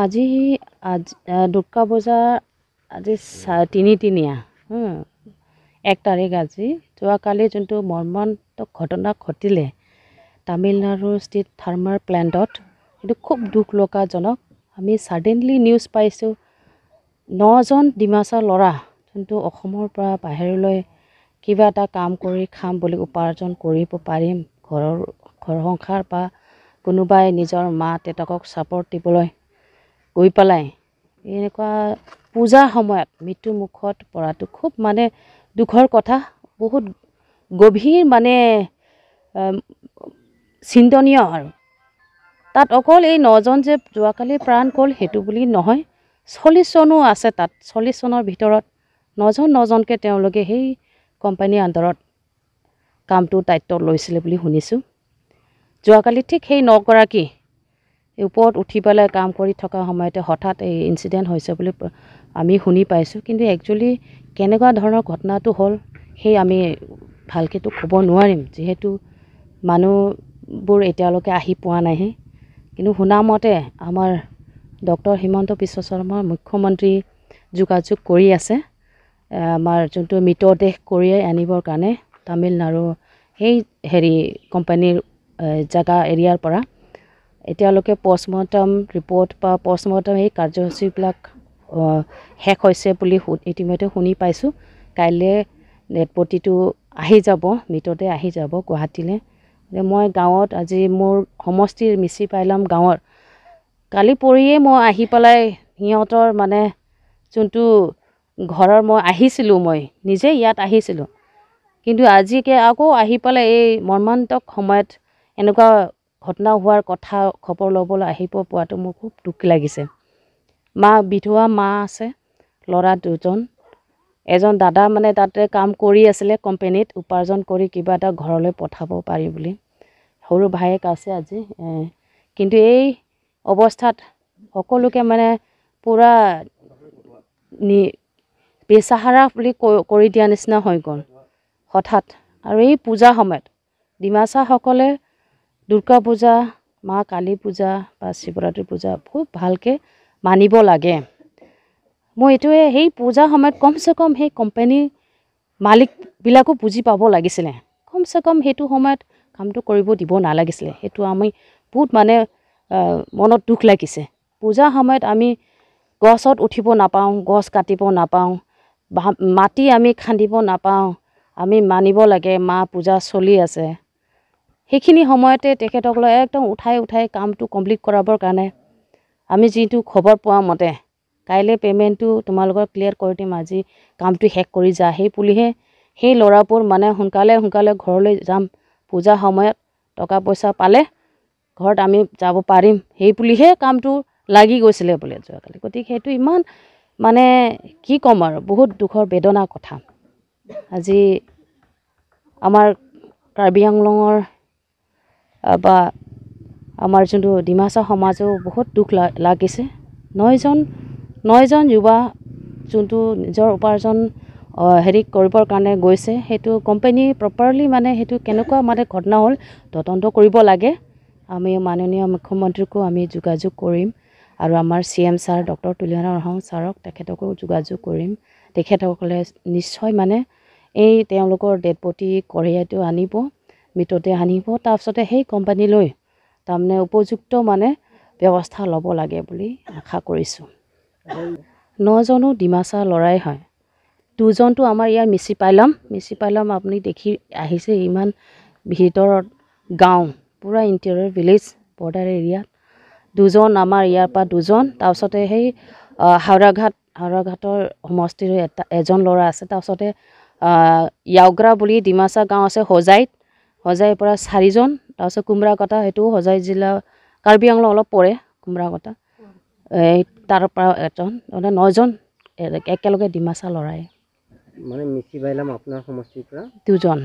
আজি দুৰ্গা পূজা আজি তিনিদিনীয়া 1 তাৰিখ আজি যোৱাকালি যোনটো মৰ্মান্তিক ঘটনা ঘটিলে তামিলনাডুৰ ষ্টেট থাৰ্মাল প্লেণ্টত এইটো খুব দুখ লগাজনক আমি ছাডেনলি নিউজ পাইছোঁ 9জন ডিমাচা ল'ৰা যোনটো অসমৰ পৰা বাহিৰলৈ কিবা এটা কাম কৰি খাম বুলি উপাৰ্জন কৰিব পাৰিম ঘৰ সংসাৰ বা কোনোবাই নিজৰ মা দেউতাকক ছাপৰ্ট দিবলৈ গৈ পেলাই এনেকুৱা পূজাৰ সময়ত মৃত্যু মুখত পৰাটো খুব মানে দুখৰ কথা বহুত গভীৰ মানে চিন্তনীয় আৰু তাত অকল এই 9জন যে যোৱাকালি প্ৰাণ গ'ল সেইটো বুলি নহয় 40 জনো আছে তাত 40 জনৰ ভিতৰত 9জনকৈ তেওঁলোকে সেই কোম্পানীৰ আণ্ডাৰত কামটো দায়িত্ব লৈছিলে বুলি শুনিছোঁ যোৱাকালি ঠিক সেই 9গৰাকী ওপৰত উঠি পেলাই কাম কৰি থকা সময়তে হঠাৎ এই ইনচিডেণ্ট হৈছে বুলি আমি শুনি পাইছোঁ কিন্তু একচুৱেলি কেনেকুৱা ধৰণৰ ঘটনাটো হ'ল সেই আমি ভালকৈতো ক'ব নোৱাৰিম যিহেতু মানুহবোৰ এতিয়ালৈকে আহি পোৱা নাইহে কিন্তু শুনামতে আমাৰ ডক্টৰ হিমন্ত বিশ্ব শৰ্মা মুখ্যমন্ত্ৰী যোগাযোগ কৰি আছে আমাৰ যোনটো মৃতদেহ কঢ়িয়াই আনিবৰ কাৰণে তামিলনাডু সেই কোম্পানীৰ জাগা এৰিয়াৰ পৰা এতিয়ালৈকে পষ্টমৰ্টম ৰিপৰ্ট বা পষ্টমৰ্টম এই কাৰ্যসূচীবিলাক শেষ হৈছে বুলি ইতিমধ্যে শুনি পাইছোঁ কাইলৈ ডেড বডিটো আহি যাব মৃতদেহ আহি যাব গুৱাহাটীলৈ মই গাঁৱত আজি মোৰ সমষ্টিৰ মিচি পাইলাম গাঁৱৰ কালি পৰিয়ে মই আহি পেলাই সিহঁতৰ মানে যোনটো ঘৰৰ মই আহিছিলোঁ মই নিজে ইয়াত আহিছিলোঁ কিন্তু আজিকে আকৌ আহি পেলাই এই মৰ্মান্তিক সময়ত এনেকুৱা ঘটনা হোৱাৰ কথা খবৰ ল'বলৈ আহিব পোৱাটো মোৰ খুব দুখ লাগিছে বিধৱা মা আছে ল'ৰা 2জন এজন দাদা মানে তাতে কাম কৰি আছিলে কোম্পানীত উপাৰ্জন কৰি কিবা এটা ঘৰলৈ পঠাব পাৰি বুলি সৰু ভায়েক আছে আজি কিন্তু এই অৱস্থাত সকলোকে মানে পূৰা বেচাহাৰা বুলি কৰি দিয়া নিচিনা হৈ গ'ল হঠাৎ আৰু এই পূজা সময়ত ডিমাচাসকলে দুৰ্গা পূজা মা কালী পূজা বা শিৱৰাত্ৰি পূজা খুব ভালকৈ মানিব লাগে মই এইটোৱে সেই পূজা সময়ত কমচে কম সেই কোম্পানীৰ মালিকবিলাকো বুজি পাব লাগিছিলে কমচে কম সেইটো সময়ত কামটো কৰিব দিব নালাগিছিলে সেইটো আমি বহুত মানে মনত দুখ লাগিছে পূজা সময়ত আমি গছত উঠিব নাপাওঁ গছ কাটিব নাপাওঁ মাটি আমি খান্দিব নাপাওঁ আমি মানিব লাগে মা পূজা চলি আছে সেইখিনি সময়তে তেখেতসকলে একদম উঠাই কামটো কমপ্লিট কৰাবৰ কাৰণে আমি যিটো খবৰ পোৱা মতে কাইলৈ পে'মেণ্টটো তোমালোকৰ ক্লিয়াৰ কৰি দিম আজি কামটো শেষ কৰি যা সেই বুলিহে সেই ল'ৰাবোৰ মানে সোনকালে ঘৰলৈ যাম পূজা সময়ত টকা পইচা পালে ঘৰত আমি যাব পাৰিম সেই বুলিহে কামটো লাগি গৈছিলে বোলে যোৱাকালি গতিকে সেইটো ইমান মানে কি ক'ম আৰু বহুত দুখৰ বেদনাৰ কথা আজি আমাৰ কাৰ্বি আংলঙৰ বা আমাৰ যোনটো ডিমাচা সমাজেও বহুত দুখ লাগিছে 9জন যুৱা যোনটো নিজৰ উপাৰ্জন কৰিবৰ কাৰণে গৈছে সেইটো কোম্পানী প্ৰপাৰলি মানে সেইটো কেনেকুৱা মানে ঘটনা হ'ল তদন্ত কৰিব লাগে আমি মাননীয় মুখ্যমন্ত্ৰীকো আমি যোগাযোগ কৰিম আৰু আমাৰ CM ছাৰ ডক্টৰ তুলিয়ানা ৰহং ছাৰক তেখেতকো যোগাযোগ কৰিম তেখেতসকলে নিশ্চয় মানে এই তেওঁলোকৰ ডেড বডি কঢ়িয়াইটো আনিব মৃতদেহ আনিব তাৰপিছতে সেই কোম্পানীলৈ তাৰমানে উপযুক্ত মানে ব্যৱস্থা ল'ব লাগে বুলি আশা কৰিছোঁ 9জনো ডিমাচা ল'ৰাই হয় 2জনটো আমাৰ ইয়াৰ মিচি পাইলাম আপুনি দেখি আহিছে ইমান ভিতৰত গাঁও পূৰা ইণ্টেৰিয়ৰ ভিলেজ বৰ্ডাৰ এৰিয়াত 2জন আমাৰ ইয়াৰ পৰা 2জন তাৰপিছতে সেই হাওৰাঘাটৰ সমষ্টিৰ এজন ল'ৰা আছে তাৰপিছতে য়াওগ্ৰা বুলি ডিমাচা গাঁও আছে হোজাইৰ পৰা 4জন তাৰপিছত কুমৰাকটা সেইটো হোজাই জিলা কাৰ্বি আংলং অলপ পৰে কুমৰাকটা এই তাৰ পৰা এজন 9জন একেলগে ডিমাচা ল'ৰাই মানে মিচি বাইলাম আপোনাৰ সমষ্টিৰ পৰা 2জন